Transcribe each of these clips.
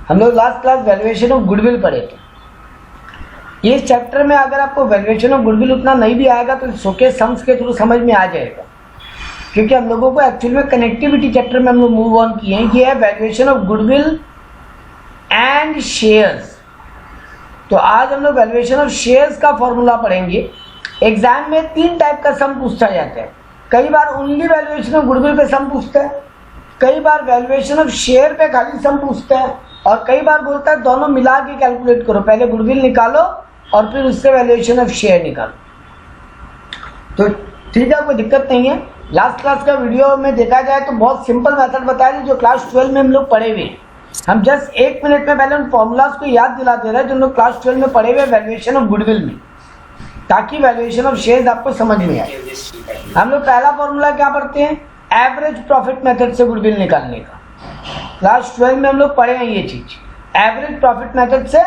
हम लोग last class valuation of goodwill पढ़े थे। इस चैप्टर में अगर आपको वैल्यूएशन ऑफ गुडविल उतना नहीं भी आएगा तो शोके सम्स के थ्रू समझ में आ जाएगा, क्योंकि हम लोगों को एक्चुअली में कनेक्टिविटी चैप्टर में हम लोग मूव ऑन किए हैं। ये है valuation of goodwill and shares. तो आज हम लोग वैल्यूएशन ऑफ शेयर्स का फॉर्मूला पढ़ेंगे। एग्जाम में 3 टाइप का सम पूछा जाता है। कई बार ओनली वैल्यूएशन ऑफ गुडविल पे सम पूछता है, कई बार वैल्यूएशन ऑफ शेयर पे खाली सम पूछता है, और कई बार बोलता है दोनों मिला के कैलकुलेट करो, पहले गुडविल निकालो और फिर उससे वैल्यूएशन ऑफ शेयर निकालो। तो ठीक है, कोई दिक्कत नहीं है। लास्ट क्लास का वीडियो में देखा जाए तो बहुत सिंपल मेथड बताया जो क्लास 12 में हम लोग पढ़े हुए हैं। हम जस्ट 1 मिनट में पहले उन फॉर्मूलाज को याद दिला दे रहे हैं जो हम लोग क्लास 12 में पढ़े हुए वैल्यूएशन ऑफ गुडविल में, ताकि वैल्यूएशन ऑफ शेयर्स आपको समझ में आए। हम लोग पहला फॉर्मूला क्या पढ़ते हैं? एवरेज प्रॉफिट मेथड से गुडविल निकालने का। क्लास 12 में हम लोग पढ़े हैं ये चीज, एवरेज प्रॉफिट मेथड से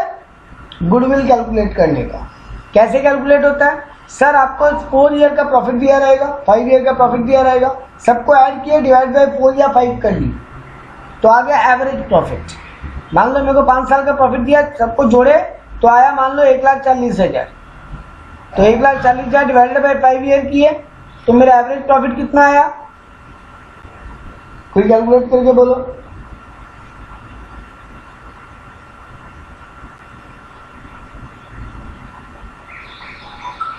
गुडविल कैलकुलेट करने का। कैसे कैलकुलेट होता है? सर आपको 4 ईयर का प्रॉफिट दिया रहेगा, 5 ईयर का प्रॉफिट दिया रहेगा, सबको ऐड किया, डिवाइड बाय 4 या 5 कर ली, तो आ गया एवरेज प्रॉफिट। मान लो मेरे को 5 साल का प्रॉफिट दिया, सबको जोड़े तो आया मान लो 1,40,000। तो 1,40,000 डिवाइडेड बाय 5 ईयर किए तो मेरा एवरेज प्रॉफिट कितना आया? कोई कैलकुलेट करके बोलो।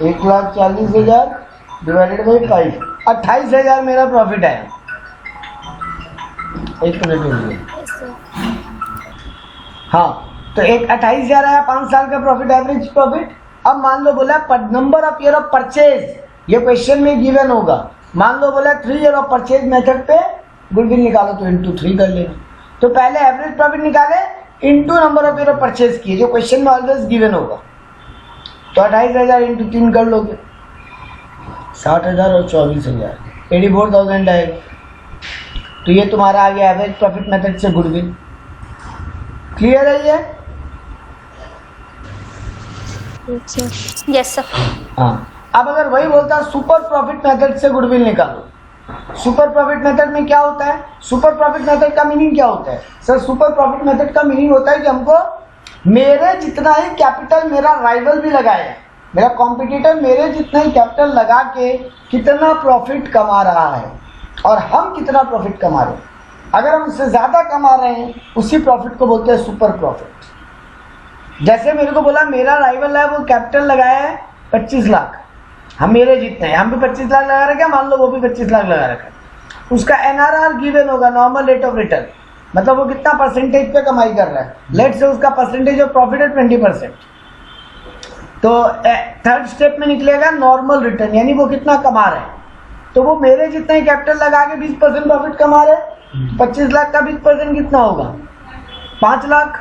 $1,40,000 डिवाइडेड बाई 5, 28,000 मेरा प्रॉफिट आया। 1 मिनट हो गया। हाँ, तो 28,000 आया, 5 साल का प्रॉफिट, एवरेज प्रॉफिट। अब मान लो बोला number of year of purchase, ये क्वेश्चन में गिवन होगा। मान लो बोला 3 ईयर ऑफ परचेज मेथड पे गुडविल निकालो तो इंटू 3 कर लेना। तो पहले एवरेज प्रॉफिट निकाले into number of year of purchase किए, जो क्वेश्चन में ऑलवेज गिवन होगा। तो 28,000 इंटू 3 कर लोगे, 60,000 और 24,000, 84,000 आएगा। तो ये तुम्हारा आ गया एवरेज प्रॉफिट मेथड से गुडविल। क्लियर है ये? Yes sir. हाँ, अब अगर वही बोलता सुपर प्रॉफिट मेथड से गुडविल निकालो, सुपर प्रॉफिट मेथड में क्या होता है? सुपर प्रॉफिट मेथड का मीनिंग क्या होता है? सर सुपर प्रॉफिट मेथड का मीनिंग होता है कि हमको मेरे जितना ही कैपिटल मेरा राइवल भी लगाए, मेरा कॉम्पिटिटर मेरे जितना ही कैपिटल लगा के कितना प्रॉफिट कमा रहा है और हम कितना प्रॉफिट कमा रहे हैं। अगर हम उससे ज़्यादा कमा रहे हैं उसी प्रॉफिट को बोलते हैं सुपर प्रॉफिट। जैसे मेरे को बोला मेरा राइवल है, वो कैपिटल लगाया है 25 लाख, हम मेरे जितने हैं, हम भी 25 लाख लगा रखे हैं, मान लो वो भी 25 लाख लगा रखा है। उसका NRR गिवन होगा, नॉर्मल रेट ऑफ रिटर्न, मतलब वो कितना परसेंटेज पे कमाई कर रहा है। लेट से उसका परसेंटेज ऑफ प्रॉफिट है 20%। तो थर्ड स्टेप में निकलेगा नॉर्मल रिटर्न, यानी वो कितना कमा रहा है। तो वो मेरे जितना ही कैपिटल लगा के 20% प्रॉफिट कमा रहे हैं। 25 लाख का 20% कितना होगा? 5 लाख।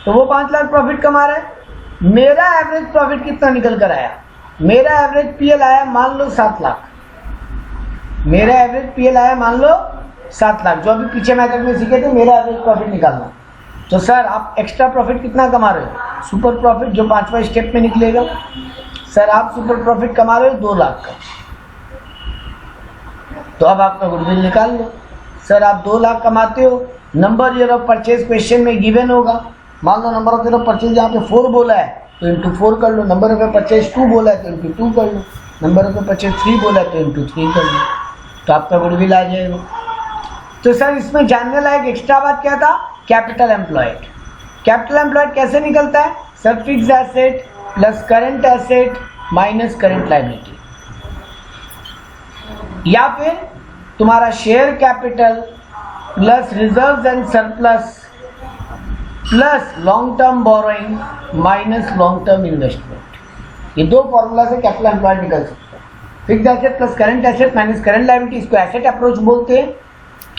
तो वो 5 लाख प्रॉफिट कमा रहा है। मेरा एवरेज प्रॉफिट कितना निकल कर आया? मेरा एवरेज PL आया मान लो 7 लाख। मेरा एवरेज PL आया मान लो 7 लाख, जो अभी पीछे मेथड में सीखे थे मेरा एवरेज प्रॉफिट निकालना। तो सर आप एक्स्ट्रा प्रॉफिट कितना कमा रहे हो? सुपर प्रॉफिट जो 5वां स्टेप में निकलेगा। सर आप सुपर प्रॉफिट कमा रहे हो 2 लाख का, तो अब आपका गुडविल निकाल लो। सर आप 2 लाख कमाते हो, number year of purchase question में गिवन होगा। मान लो number of year of purchase यहाँ पे 4 बोला है तो इंटू 4 कर लो, नंबर ऑफ परचेज 2 बोला है तो इंटू 2 कर लो, नंबर ऑफ परचेज 3 बोला है तो इंटू 3 कर लो, तो आपका गुडविल आ जाएगा। तो सर इसमें जानने लायक एक्स्ट्रा बात क्या था? Capital employed. कैपिटल एम्प्लॉयड कैसे निकलता है? Sir fixed asset plus current asset minus current liability, या फिर तुम्हारा share capital plus reserves and surplus plus long term borrowing minus long term investment. ये 2 फॉर्मूला से कैपिटल एम्प्लॉयड निकल सकता है। Fixed asset plus current asset minus current liability, इसको asset approach बोलते हैं,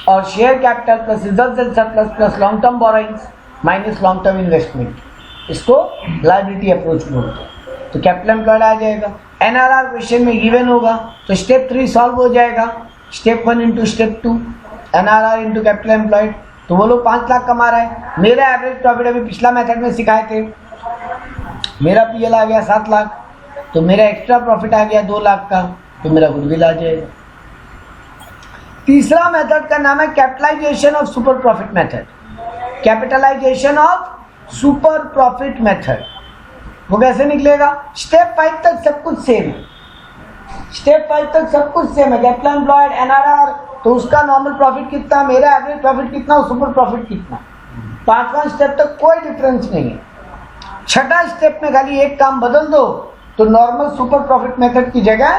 और share capital plus reserves and surplus plus long term borrowings minus long term investment, इसको लायबिलिटी अप्रोच बोलते हैं। तो कैपिटल एम्प्लॉयड आ जाएगा। NRR क्वेश्चन में गिवन होगा तो स्टेप 3 सॉल्व हो जाएगा। Step 1 into step 2, NRR into capital employed. तो वो लोग 5 लाख कमा रहा है। मेरा एवरेज प्रॉफिट अभी पिछला मेथड में सिखाए थे, मेरा PL आ गया 7 लाख, तो मेरा एक्स्ट्रा प्रॉफिट आ गया 2 लाख का, तो मेरा गुडविल आ जाएगा। तीसरा मेथड का नाम है capitalization of super profit method. Capitalization of super profit method. वो कैसे निकलेगा? स्टेप 5 तक सब कुछ सेम है, स्टेप 5 तक सब कुछ सेम है। कैपिटल एम्प्लॉयड, एनआरआर, तो उसका नॉर्मल प्रॉफिट कितना, मेरा एवरेज प्रॉफिट कितना, सुपर प्रॉफिट कितना। 5वां स्टेप तक कोई डिफरेंस नहीं है। छठा स्टेप में खाली एक काम बदल दो तो नॉर्मल सुपर प्रॉफिट मेथड की जगह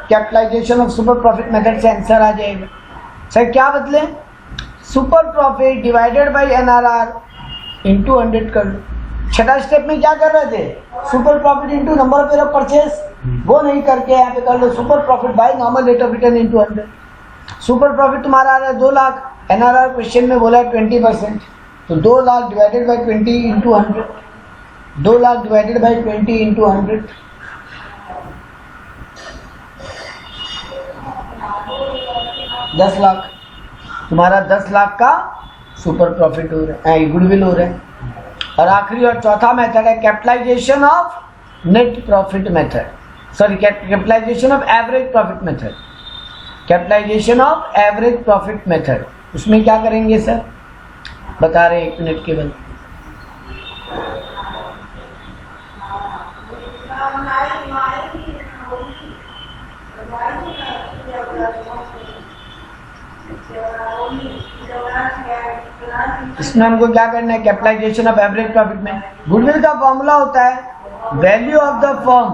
capitalization of super profit method से आंसर आ जाएगा। सर क्या बदले? Super profit divided by NRR into 100 कर लो। छठा स्टेप में क्या कर रहे थे? Super profit into number of year of purchase, वो नहीं करके यहाँ पे कर लो super profit by normal rate of return into 100। Super profit तुम्हारा आ रहा है 2 लाख, एनआरआर क्वेश्चन में बोला है 20%, तो 2 lakh divided by 20 into 100, 2 lakh divided by 20 into 100, 10 lakh. तुम्हारा 10 लाख का सुपर प्रॉफिट हो रहा है, गुडविल हो रहा है। और आखिरी और चौथा मेथड है capitalization of net profit method, sorry capitalization of average profit method, capitalization of average profit method. उसमें क्या करेंगे सर? बता रहे 1 मिनट के बाद। इसमें हमको क्या करना है? कैपिटलाइजेशन ऑफ एवरेज प्रॉफिट में गुडविल का फॉर्मूला होता है value of the firm,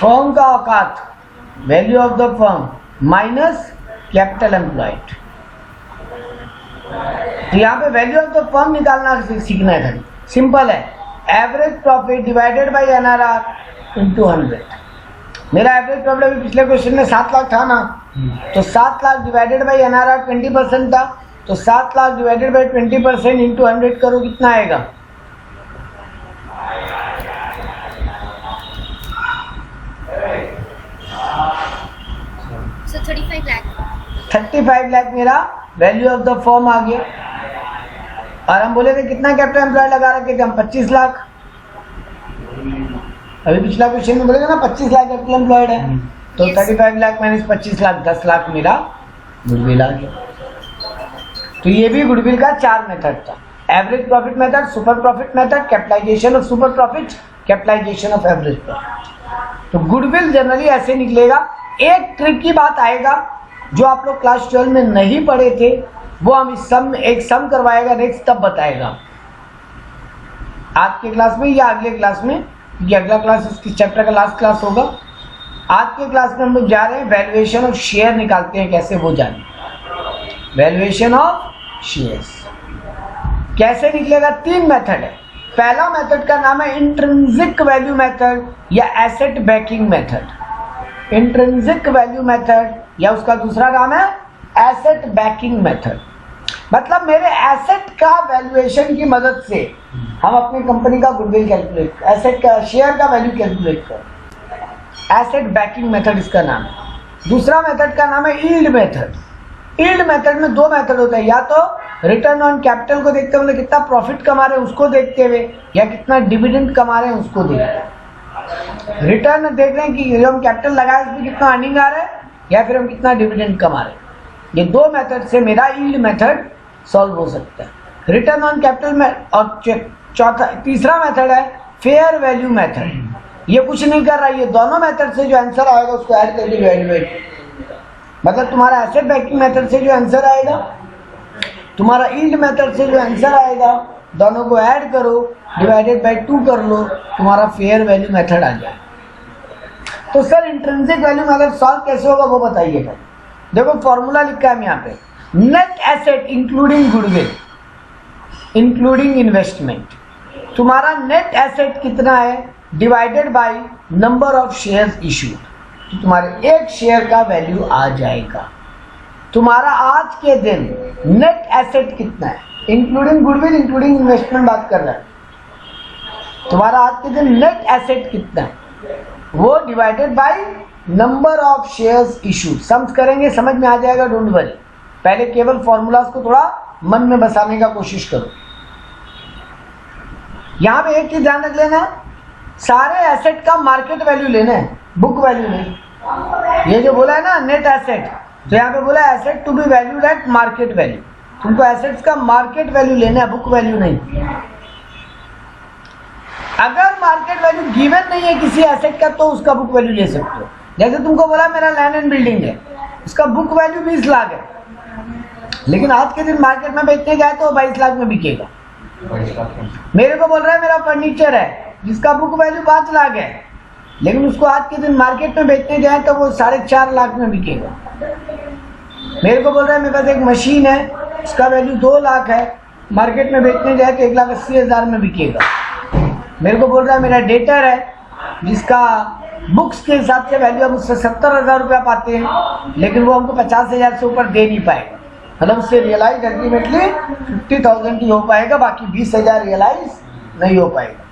firm का औकात, value of the firm minus capital employed. तो यहाँ पे वैल्यू ऑफ द फर्म निकालना सीखना है। सिंपल है, average profit divided by NRR into 100। मेरा एवरेज प्रॉफिट अभी पिछले क्वेश्चन में 7 लाख था ना, तो 7 लाख डिवाइडेड बाय एनआरआर 20% था, तो 7 लाख डिवाइडेड बाय 20% इंटू 100 करो, कितना आएगा? So 35 lakh. 35 लाख मेरा वैल्यू ऑफ द फर्म आ गया। और हम बोले थे कितना कैपिटल एम्प्लॉय लगा रखे थे हम? 25 लाख। अभी पिछला क्वेश्चन में बोले थे ना 25 लाख कैपिटल एम्प्लॉयड है, तो 35 लाख माइनस 25 लाख 10 लाख मेरा गुडविल आ गया। तो ये भी गुडविल का 4 मेथड था, average profit method, super profit method, capitalization of super profit, capitalization of average profit. तो गुडविल जनरली ऐसे निकलेगा। एक ट्रिक की बात आएगा जो आप लोग क्लास 12 में नहीं पढ़े थे, वो हम इस सम एक सम करवाएगा नेक्स्ट, तब बताएगा आज के क्लास में या अगले क्लास में, ये अगला क्लास इस चैप्टर का लास्ट क्लास होगा। आज के क्लास में हम लोग जा रहे हैं वैल्यूएशन ऑफ शेयर निकालते हैं कैसे, वो जाने। वैल्यूएशन ऑफ शेयर्स कैसे निकलेगा? 3 मेथड है। पहला मेथड का नाम है इंट्रिंसिक वैल्यू मेथड या asset banking method. Intrinsic value method या उसका दूसरा नाम है एसेट बैकिंग मेथड। मतलब मेरे एसेट का वैल्यूएशन की मदद से हम अपनी कंपनी का गुडविल कैलकुलेट, एसेट का शेयर का वैल्यू कैलकुलेट कर, एसेट बैकिंग मेथड इसका नाम है। दूसरा मेथड का नाम है यील्ड मेथड। यील्ड मेथड में 2 मेथड होते हैं, या तो रिटर्न ऑन कैपिटल को देखते हुए कितना प्रॉफिट कमा रहे हैं उसको देखते हुए, या कितना डिविडेंड कमा रहे हैं उसको देखते हुए। रिटर्न देख रहे हैं कि जो हम कैपिटल लगाए उसमें कितना अर्निंग आ रहा है, या फिर हम कितना डिविडेंड कमा रहे हैं। ये 2 मेथड से मेरा यील्ड मेथड सॉल्व हो सकता है, रिटर्न ऑन कैपिटल में। और तीसरा मेथड है फेयर वैल्यू मेथड। ये कुछ नहीं कर रहा है, ये दोनों मेथड से जो आंसर आएगा उसको ऐड करके डिवाइड बाय, मतलब तुम्हारा एसेट बैकिंग मेथड से जो आंसर आएगा, तुम्हारा यील्ड मेथड से जो आंसर आएगा, दोनों को ऐड करो, डिवाइडेड बाय 2 कर लो, तुम्हारा फेयर वैल्यू मेथड आ जाए। तो sir intrinsic value method solve कैसे होगा वो बताइएगा। देखो फॉर्मूला लिखा है यहाँ पे, net asset including goodwill including investment. तुम्हारा नेट एसेट कितना है divided by number of shares issued, तो तुम्हारे एक शेयर का वैल्यू आ जाएगा। तुम्हारा आज के दिन नेट एसेट कितना है, इंक्लूडिंग गुडविल इंक्लूडिंग इन्वेस्टमेंट बात कर रहा है। तुम्हारा आज के दिन नेट एसेट कितना है वो divided by number of shares issued. Sums करेंगे समझ में आ जाएगा, डोंट वरी। पहले केवल फॉर्मूलाज को थोड़ा मन में बसाने का कोशिश करो। यहां पे एक चीज ध्यान रख लेना, सारे एसेट का मार्केट वैल्यू लेना है, बुक वैल्यू नहीं। ये जो बोला है ना नेट एसेट, तो यहाँ पे बोला asset to be valued at market value, तुमको एसेट्स का मार्केट वैल्यू लेना है, बुक वैल्यू नहीं। अगर मार्केट वैल्यू गिवन नहीं है किसी एसेट का तो उसका बुक वैल्यू ले सकते हो। जैसे तुमको बोला मेरा लैंड एंड बिल्डिंग है, उसका बुक वैल्यू 20 लाख है, लेकिन आज के दिन मार्केट में बेचने गए तो 22 लाख में बिकेगा। मेरे को बोल रहा है मेरा फर्नीचर है जिसका बुक वैल्यू 5 लाख है, लेकिन उसको आज के दिन मार्केट में बेचने गए तो वो 4.5 लाख में बिकेगा। मेरे को बोल रहा है मेरे पास एक मशीन है, उसका वैल्यू 2 लाख है, मार्केट में बेचने जाए तो 1,80,000 में बिकेगा। मेरे को बोल रहा है मेरा डेटर है जिसका बुक्स के हिसाब से वैल्यू हम उससे 70,000 रुपया पाते हैं, लेकिन वो हमको 50,000 से ऊपर दे नहीं पाएगा, मतलब उससे रियलाइज अल्टीमेटली 50,000 ही हो पाएगा, बाकी 20,000 रियलाइज नहीं हो पाएगा।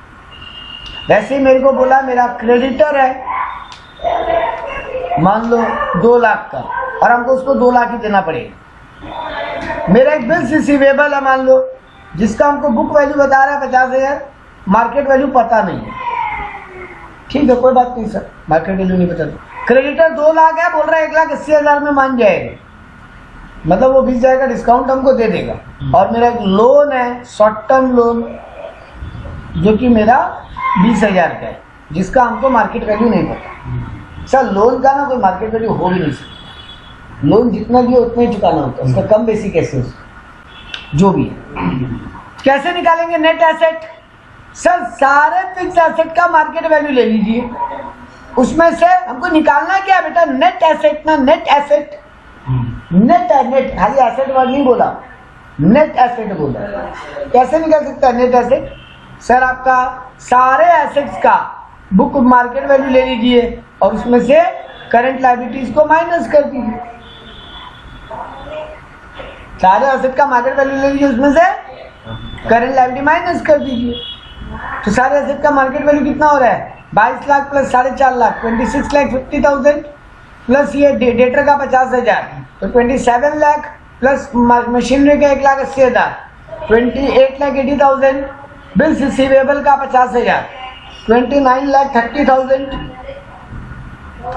वैसे ही मेरे को बोला मेरा क्रेडिटर है मान लो 2 लाख का, और हमको उसको 2 लाख ही देना पड़ेगा। मेरा एक बिल्स रिसीवेबल है मान लो जिसका हमको बुक वैल्यू बता रहा है 50,000, मार्केट वैल्यू पता नहीं है, ठीक है कोई बात नहीं सर, मार्केट वैल्यू नहीं पता। क्रेडिटर 2 लाख है, बोल रहा है 1,80,000 में मान जाएगा, मतलब वो 20,000 का डिस्काउंट हमको दे देगा। और मेरा एक लोन है शॉर्ट टर्म लोन जो कि मेरा 20,000 का है, जिसका हमको मार्केट वैल्यू नहीं पता। सर लोन का ना कोई मार्केट वैल्यू हो भी नहीं सकता, लोन जितना भी उतना ही चुकाना होता है, उसका कम बेसी कैसे हो जो भी है। कैसे निकालेंगे नेट एसेट? सर सारे फिक्स एसेट का मार्केट वैल्यू ले लीजिए, उसमें से हमको निकालना क्या है बेटा, नेट एसेट ना, नेट एसेट, नेट है, नेट खाली एसेट वर्ड नहीं बोला, नेट एसेट बोला। कैसे निकल सकता है नेट एसेट? सर आपका सारे एसेट्स का बुक मार्केट वैल्यू ले लीजिए और उसमें से करंट लायबिलिटीज को माइनस कर दीजिए। सारे एसेट का मार्केट वैल्यू ले लीजिए, उसमें से करंट लायबिलिटी माइनस कर दीजिए। तो सारे एसेट का मार्केट वैल्यू कितना हो रहा है? 22 लाख प्लस 4.5 लाख 26,50,000 प्लस ये डेटर का 50,000 तो 27 लाख प्लस मशीनरी का 1,80,000 28,80,000 बिल्स रिसीवेबल का 50,000 29,30,000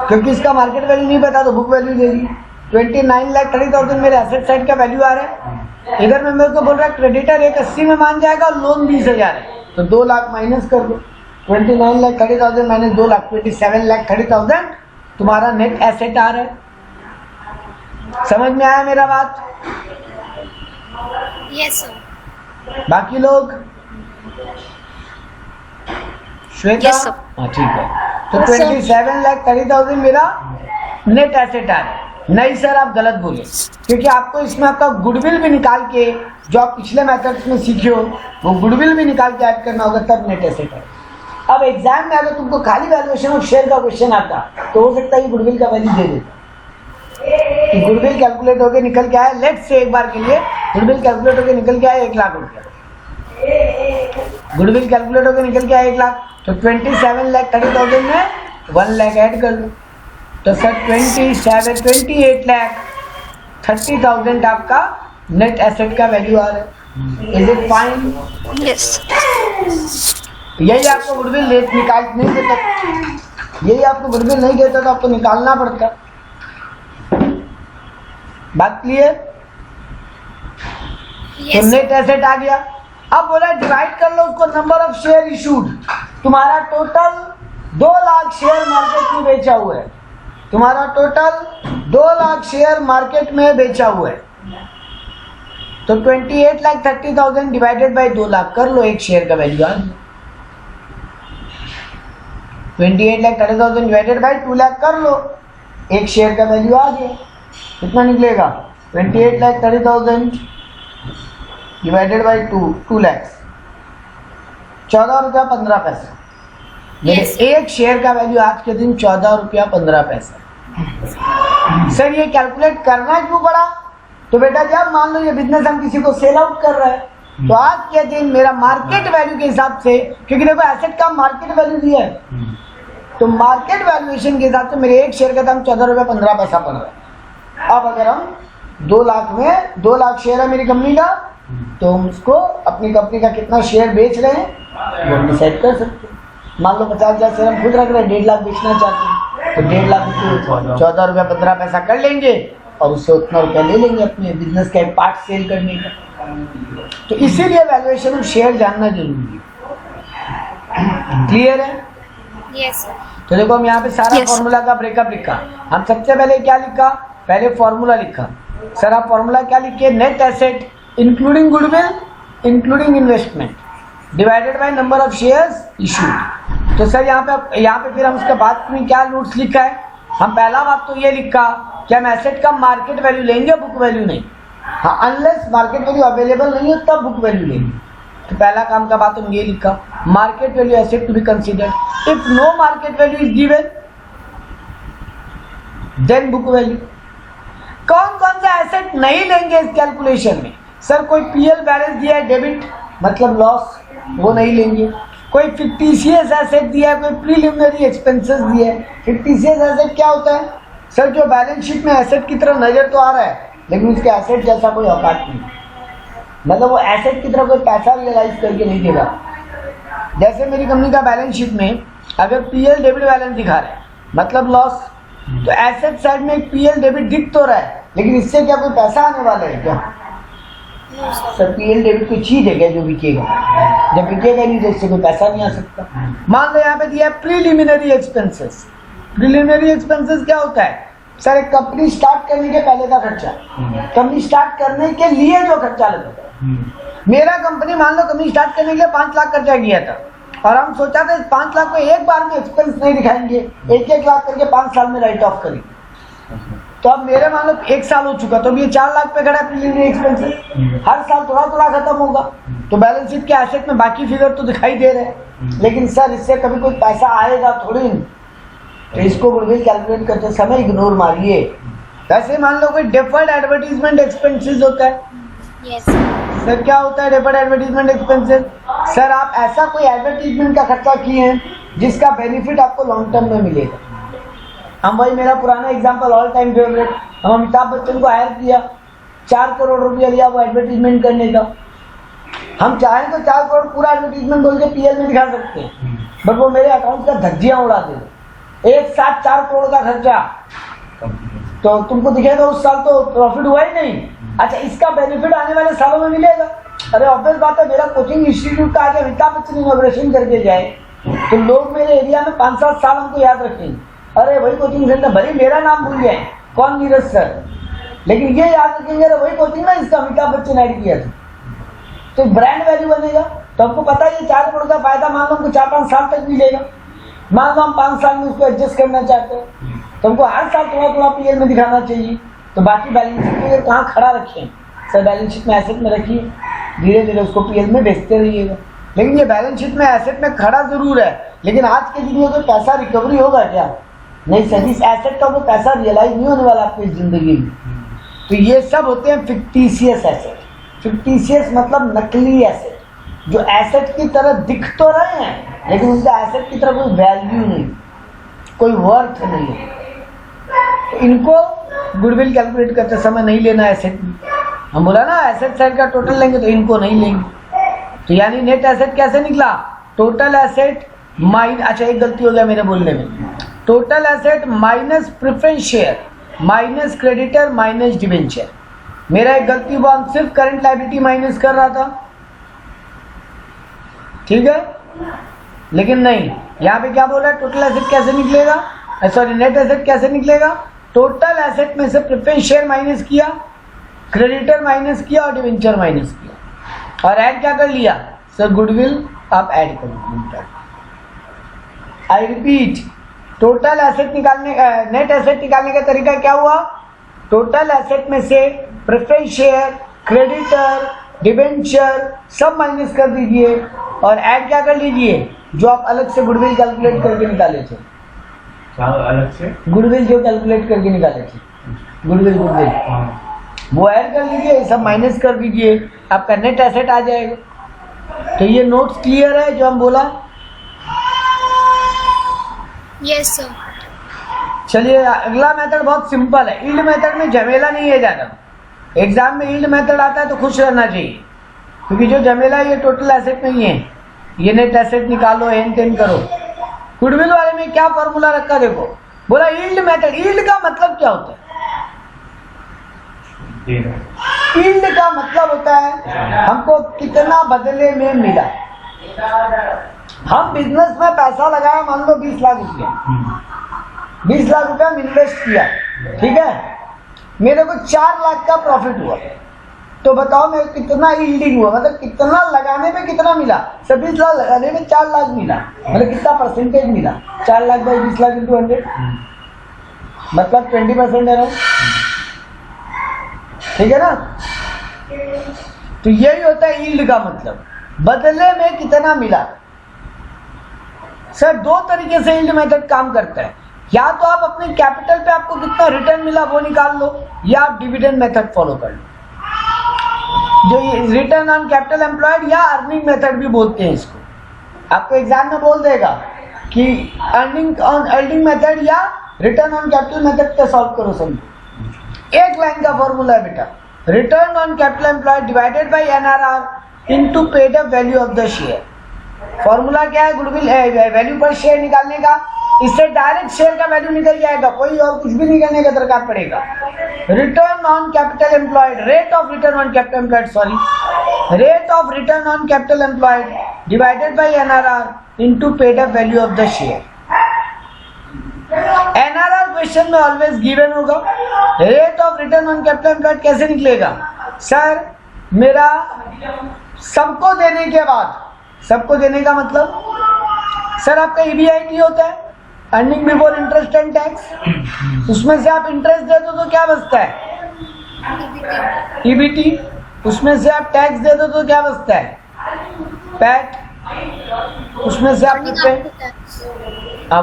क्योंकि इसका मार्केट वैल्यू नहीं पता तो बुक वैल्यू दे दी। 29,30,000 मेरे एसेट साइड का वैल्यू आ रहा है। इधर में मेरे को बोल रहा है क्रेडिटर 1,80 में मान जाएगा और लोन 20,000 है, तो 2 लाख माइनस कर दो। 29,30,000 माइनस 2 लाख 27,30,000 तुम्हारा नेट एसेट आ रहा है। समझ में आया मेरा बात? Yes sir. बाकी लोग? श्वेता? Yes, sir. हाँ ठीक है, तो 27,30,000 मेरा नेट एसेट आ रहा है। नहीं सर आप गलत बोले, क्योंकि आपको इसमें आपका गुडविल भी निकाल के जो आप पिछले मेथड्स में सीखे हो वो गुडविल भी निकाल के ऐड करना होगा तब नेट एसेट है। अब एग्जाम में अगर तुमको खाली वैल्यूएशन ऑफ शेयर का क्वेश्चन आता तो हो सकता है गुडविल का वैल्यू दे देता। गुडविल कैलकुलेट होकर निकल के आया, लेट्स से एक बार के लिए गुडविल कैलकुलेट होकर निकल के आया 1 लाख रुपया, गुडविल कैलकुलेट होकर निकल के आया 1 लाख, तो 27,30,000 में 1 लाख ऐड कर लो, तो सर 28,30,000 आपका नेट एसेट का वैल्यू आ रहा है। Is it fine? यस। यही आपको गुडविल निकाल नहीं देता, यही आपको गुडविल नहीं देता तो आपको निकालना पड़ता। बात क्लियर? तो नेट एसेट आ गया। अब बोला डिवाइड कर लो उसको नंबर ऑफ शेयर इशूड। तुम्हारा टोटल 2 लाख शेयर मार्केट में बेचा हुआ है, तुम्हारा टोटल 2 लाख शेयर मार्केट में बेचा हुआ है, तो 28,30,000 डिवाइडेड बाई 2 लाख कर लो, एक शेयर का वैल्यू आ गया। 28,30,000 डिवाइडेड बाई 2 लाख कर लो, एक शेयर का वैल्यू आ गया। कितना निकलेगा? 28,30,000 डिवाइडेड बाई 2 लाख 14 रुपया 15 पैसा। मेरे एक शेयर का वैल्यू आज के दिन 14 रुपया 15 पैसा। सर ये कैलकुलेट करना क्यों पड़ा? तो बेटा जब मान लो ये बिजनेस हम किसी को सेल आउट कर रहे हैं तो आज के दिन मेरा मार्केट वैल्यू के हिसाब से, क्योंकि देखो एसेट का मार्केट वैल्यू दिया है, तो मार्केट वैल्यूएशन के हिसाब से मेरे एक शेयर का दाम 14 रुपया 15 पैसा पड़ रहा है। अब अगर हम 2 लाख में 2 लाख शेयर है मेरी कंपनी का, तो हम उसको अपनी कंपनी का कितना शेयर बेच रहे हैं वो डिसाइड कर सकते हैं। मान लो 50,000 शेयर हम खुद रख रहे हैं, 1.5 लाख बेचना चाहते हैं, तो 1.5 लाख 14 रुपया 15 पैसा कर लेंगे, और उससे उतना रुपया ले लेंगे अपने बिजनेस का एक पार्ट सेल करने का। तो इसीलिए वैल्यूएशन ऑफ शेयर जानना जरूरी है। क्लियर है? Yes sir. तो देखो हम यहाँ पे सारा Yes. फॉर्मूला का ब्रेकअप लिखा। हम सबसे पहले क्या लिखा? पहले फॉर्मूला लिखा। सर आप फॉर्मूला क्या लिखे? Net asset including goodwill including investment divided by number of shares issued. तो सर यहाँ पे फिर हम उसके बाद में क्या नोट्स लिखा है? हम पहला बात तो ये लिखा कि हम एसेट का मार्केट वैल्यू लेंगे, बुक वैल्यू नहीं। हाँ, अनलेस मार्केट वैल्यू अवेलेबल नहीं हो तब बुक वैल्यू लेंगे। तो पहला काम का बात हम ये लिखा, market value asset to be considered. If no market value is given then book value. कौन कौन सा एसेट नहीं लेंगे इस कैलकुलेशन में? सर कोई पीएल बैलेंस दिया है डेबिट मतलब लॉस, वो नहीं लेंगे। कोई फिक्टिशियस एसेट दिया है, कोई प्रीलिमिनरी एक्सपेंसेस दिया है। फिक्टिशियस एसेट क्या होता है? सर जो बैलेंस शीट में एसेट की तरह नजर तो आ रहा है लेकिन उसके एसेट जैसा कोई औकात नहीं, मतलब वो एसेट की तरह कोई पैसा रियलाइज करके नहीं देगा। जैसे मेरी कंपनी का बैलेंस शीट में अगर पीएल डेबिट बैलेंस दिखा रहा है मतलब लॉस, तो एसेट साइड में एक पीएल डेबिट दिख तो रहा है लेकिन इससे क्या कोई पैसा आने वाला है क्या? सर पीएल डेबिट कोई चीज है क्या जो बिकेगा? जब बिकेगा नहीं तो इससे कोई पैसा नहीं आ सकता। मान लो यहाँ पे दिया है प्रीलिमिनरी एक्सपेंसेस। प्रीलिमिनरी एक्सपेंसेस क्या होता है? सर एक कंपनी स्टार्ट करने के पहले का खर्चा, कंपनी स्टार्ट करने के लिए जो खर्चा लगता है। मेरा कंपनी मान लो कंपनी स्टार्ट करने के लिए 5 लाख खर्चा किया था और हम सोचा था इस 5 लाख को एक बार में एक्सपेंस नहीं दिखाएंगे, 1-1 लाख करके 5 साल में राइट ऑफ करेंगे। तो अब मेरे मान लो 1 साल हो चुका तो अब ये 4 लाख पे खड़ा है प्रीलिमिनरी एक्सपेंसेस। हर साल थोड़ा थोड़ा खत्म होगा तो बैलेंस शीट के एसेट में बाकी फिगर तो दिखाई दे रहे हैं लेकिन सर इससे कभी कोई पैसा आएगा थोड़ी। तो इसको गुडविल कैलकुलेट करते समय इग्नोर मारिए। वैसे मान लो कोई डेफर्ड एडवर्टीजमेंट एक्सपेंसेस होता है। यस सर क्या होता है डेफर्ड एडवर्टीजमेंट एक्सपेंसेस? सर आप ऐसा कोई एडवर्टीजमेंट का खर्चा किए हैं जिसका बेनिफिट आपको लॉन्ग टर्म में मिलेगा। हम वही मेरा पुराना एग्जांपल ऑल टाइम फेवरेट, हम अमिताभ बच्चन को हायर किया, 4 करोड़ रुपया लिया वो एडवर्टीजमेंट करने का। हम चाहें तो 4 करोड़ पूरा एडवर्टीजमेंट बोल के पीएल में दिखा सकते हैं बट वो मेरे अकाउंट का धज्जियां उड़ा देगा। एक साथ 4 करोड़ का खर्चा तो तुमको दिखेगा उस साल तो प्रॉफिट हुआ ही नहीं। अच्छा इसका बेनिफिट आने वाले सालों में मिलेगा। अरे ऑब्वियस बात है, मेरा कोचिंग इंस्टीट्यूट का आगे अमिताभ बच्चन इनॉग्रेशन करके जाए तो लोग मेरे एरिया में 5-7 साल हमको याद रखेंगे। अरे वही कोचिंग सेंटर, भले मेरा नाम भूल गए कौन नीरज सर, लेकिन ये याद रखेंगे अरे वही कोचिंग ना इसका अमिताभ बच्चन ऐड किया था। तो ब्रांड वैल्यू बनेगा। तो हमको पता है ये 4 करोड़ का फायदा मान लो हमको 4-5 साल तक मिलेगा। मान लो हम 5 साल में उसको एडजस्ट करना चाहते हैं तो हमको हर साल थोड़ा थोड़ा पीएल में दिखाना चाहिए। तो बाकी बैलेंस शीट में कहाँ खड़ा रखें? सर बैलेंस शीट में एसेट में रखिए, धीरे धीरे उसको पीएल में बेचते रहिएगा। लेकिन ये बैलेंस शीट में एसेट में खड़ा जरूर है लेकिन आज के दिन में कोई पैसा रिकवरी होगा क्या? नहीं सर, इस एसेट का कोई पैसा रियलाइज नहीं होने वाला आपकी जिंदगी में। तो ये सब होते हैं फिक्टिशियस एसेट। फिक्टिशियस मतलब नकली एसेट, जो एसेट की तरह दिख तो रहे हैं लेकिन उनका एसेट की तरह कोई वैल्यू नहीं, कोई वर्थ नहीं है। तो इनको गुडविल कैलकुलेट करते समय नहीं लेना एसेट में। हम बोला ना एसेट साइड का टोटल लेंगे तो इनको नहीं लेंगे। तो यानी नेट एसेट कैसे निकला? टोटल एसेट माइनस, अच्छा एक गलती हो गया मेरे बोलने में, total asset minus preference share minus creditor minus debenture. मेरा एक गलती हुआ, हम सिर्फ करंट लायबिलिटी माइनस कर रहा था, ठीक है, लेकिन नहीं, यहाँ पे क्या बोला है टोटल एसेट कैसे निकलेगा, सॉरी नेट एसेट कैसे निकलेगा? टोटल एसेट में से प्रेफरेंस शेयर माइनस किया, क्रेडिटर माइनस किया और डिवेंचर माइनस किया और ऐड क्या कर लिया? सर गुडविल आप ऐड कर लीजिए। आई रिपीट, टोटल एसेट निकालने नेट एसेट निकालने का तरीका क्या हुआ? टोटल एसेट में से प्रेफरेंस शेयर, क्रेडिटर, डिबेंचर सब माइनस कर दीजिए और ऐड क्या कर लीजिए? जो आप अलग से गुडविल कैलकुलेट करके निकाले थे। क्या अलग से? गुडविल जो कैलकुलेट करके निकाले थे, गुडविल वो ऐड कर लीजिए, ये सब माइनस कर दीजिए, आपका नेट एसेट आ जाएगा। तो ये नोट्स क्लियर है जो हम बोला? Yes sir. चलिए अगला मेथड बहुत सिंपल है। यील्ड मेथड में झमेला नहीं है ज़्यादा। एग्जाम में यील्ड मेथड आता है तो खुश रहना चाहिए क्योंकि जो झमेला ये टोटल एसेट नहीं है, ये नेट एसेट निकालो, एन टेन करो। गुडविल वाले में क्या फॉर्मूला रखा देखो, बोला यील्ड मेथड। यील्ड का मतलब क्या होता है? यील्ड का मतलब होता है हमको कितना बदले में मिला। हम बिजनेस में पैसा लगाया, मान लो 20 लाख रुपया, 20 लाख रुपया हम इन्वेस्ट किया, ठीक है, मेरे को 4 लाख का प्रॉफिट हुआ। तो बताओ मेरे कितना यील्डिंग हुआ, मतलब कितना लगाने में कितना मिला। 20 लाख लगाने में 4 लाख मिला, मतलब कितना परसेंटेज मिला। 4 लाख बाई 20 लाख इंटू 100, मतलब 20% है ना, ठीक है ना। तो यही होता है यील्ड का मतलब, बदले में कितना मिला। सर 2 तरीके से यील्ड मेथड काम करता है, या तो आप अपने कैपिटल पे आपको कितना रिटर्न मिला वो निकाल लो, या आप डिविडेंड मेथड फॉलो कर लो, जो रिटर्न ऑन कैपिटल एम्प्लॉयड या अर्निंग मेथड भी बोलते हैं इसको। आपको एग्जाम में बोल देगा कि अर्निंग मेथड या रिटर्न ऑन कैपिटल मेथड पे सॉल्व करो। समझो, एक लाइन का फॉर्मूला है बेटा, return on capital employed divided by NRR into paid up value of the share. Formula क्या है, गुडविल वैल्यू पर शेयर निकालने का। इससे डायरेक्ट शेयर का वैल्यू निकल जाएगा, कोई और कुछ भी निकलने का दरकार पड़ेगा। Return on capital employed, rate of return on capital employed, sorry, rate of return on capital employed divided by NRR into paid up value of the share. NRR question में ऑलवेज गिवन होगा। Rate of return on capital employed कैसे निकलेगा? Sir मेरा सबको देने के बाद, सबको देने का मतलब सर आपका EBIT होता है, earning before interest and tax. उसमें से आप इंटरेस्ट दे दो तो क्या बचता है? EBT। उसमें से आप टैक्स दे दो तो क्या बचता है? पैट। उसमें से आप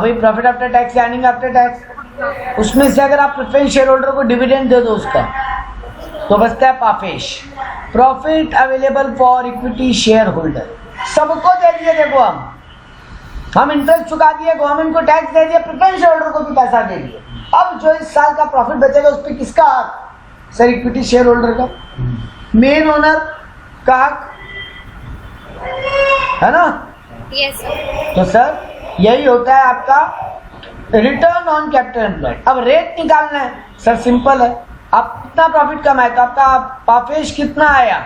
वही profit after tax, earning after tax. उसमें से अगर आप प्रेफरेंस शेयर होल्डर को डिविडेंड दे दो उसका, तो बचता है पाफेश, profit available for equity share holder. सबको दे दिए, देखो हम इंटरेस्ट चुका दिए, गवर्नमेंट को टैक्स दे दिया, प्रेफरेंस शेयर होल्डर को भी पैसा दे दिए। अब जो इस साल का प्रॉफिट बचेगा उस पर किसका हक? सर इक्विटी शेयर होल्डर का, मेन ओनर का हक है ना। Yes sir. तो सर यही होता है आपका रिटर्न ऑन कैपिटल एम्प्लॉयड। अब रेट निकालना है सर, सिंपल है, आप कितना प्रॉफिट कमाए तो आपका पाफेश कितना आया,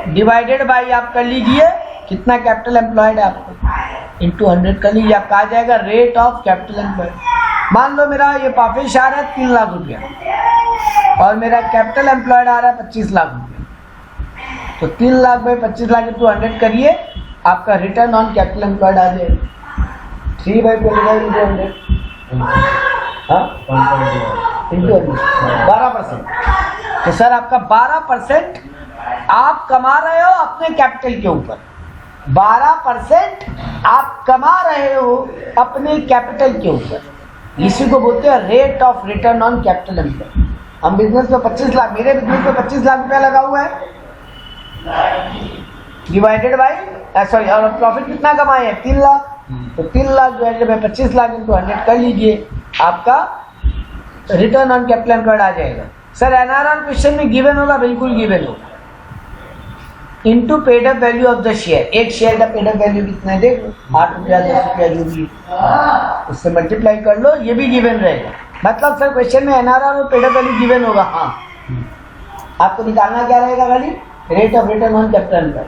डिवाइडेड बाई आप कर लीजिए कितना कैपिटल एम्प्लॉयड है आपको, इंटू 100 कर लीजिए, आपका आ जाएगा रेट ऑफ कैपिटल एम्प्लॉयड। मान लो मेरा ये पाफेश आ रहा है 3 लाख रुपया और मेरा कैपिटल एम्प्लॉयड आ रहा है 25 लाख रुपया, तो 3 लाख बाई 25 लाख इंटू 100 करिए, आपका रिटर्न ऑन कैपिटल एम्प्लॉयड आ जाएगा 3 बाई 25 इंटू 100, हाँ इंटू 12%। तो सर आपका 12% आप कमा रहे हो अपने कैपिटल के ऊपर, 12% आप कमा रहे हो अपने कैपिटल के ऊपर। इसी को बोलते हैं rate of return on capital employed. हम बिजनेस में 25 लाख, मेरे बिजनेस में 25 लाख रुपया लगा हुआ है, डिवाइडेड बाई सॉरी, और प्रॉफिट कितना कमाए हैं 3 लाख, तो 3 lakh divided by 25 lakh into 100 कर लीजिए, आपका रिटर्न ऑन कैपिटल एम्प्लॉयड आ जाएगा। सर NRR क्वेश्चन में गिवन होगा, बिल्कुल गिवन होगा, into paid up value of the share. एक शेयर का पेड अप वैल्यू कितना है देख लो, 8 रुपया 10 रुपया जो भी, उससे मल्टीप्लाई कर लो, ये भी गिवन रहेगा। मतलब सर क्वेश्चन में NRR और पेड अप वैल्यू गिवन होगा, हाँ आपको निकालना क्या रहेगा, खाली rate of return on capital employed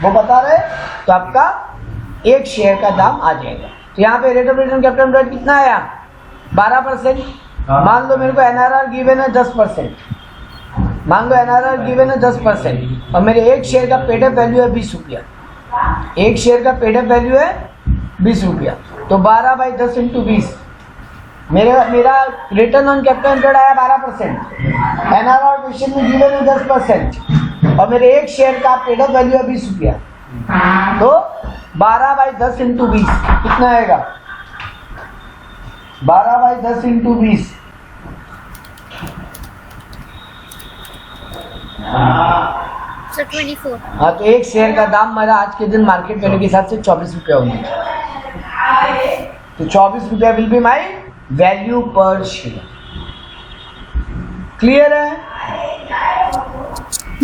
वो बता रहे, तो आपका एक शेयर का दाम आ जाएगा। तो यहाँ पे rate of return capital employed कितना आया 12%। मान लो मेरे को NRR गिवन है 10%, मान लो NRR गिवन है 10% और मेरे एक शेयर का पेड अप वैल्यू है 20 रुपया, एक शेयर का पेड अप वैल्यू है 20 रुपया, तो 12 बाई 10 इंटू 20, मेरा रिटर्न ऑन कैपिटल एम्प्लॉयड आया 12%, NRR क्वेश्चन में गिवन है 10% और मेरे एक शेयर का पेड अप वैल्यू है 20 रुपया, तो 12 बाई 10 इंटू 20 कितना आएगा, 12 बाई 10 इंटू 20 सर 24। हाँ, तो एक शेयर का दाम मेरा आज के दिन मार्केट वैल्यू के हिसाब से 24 रुपया होना चाहिए, तो 24 रुपया विल बी माई वैल्यू पर शेयर। क्लियर है?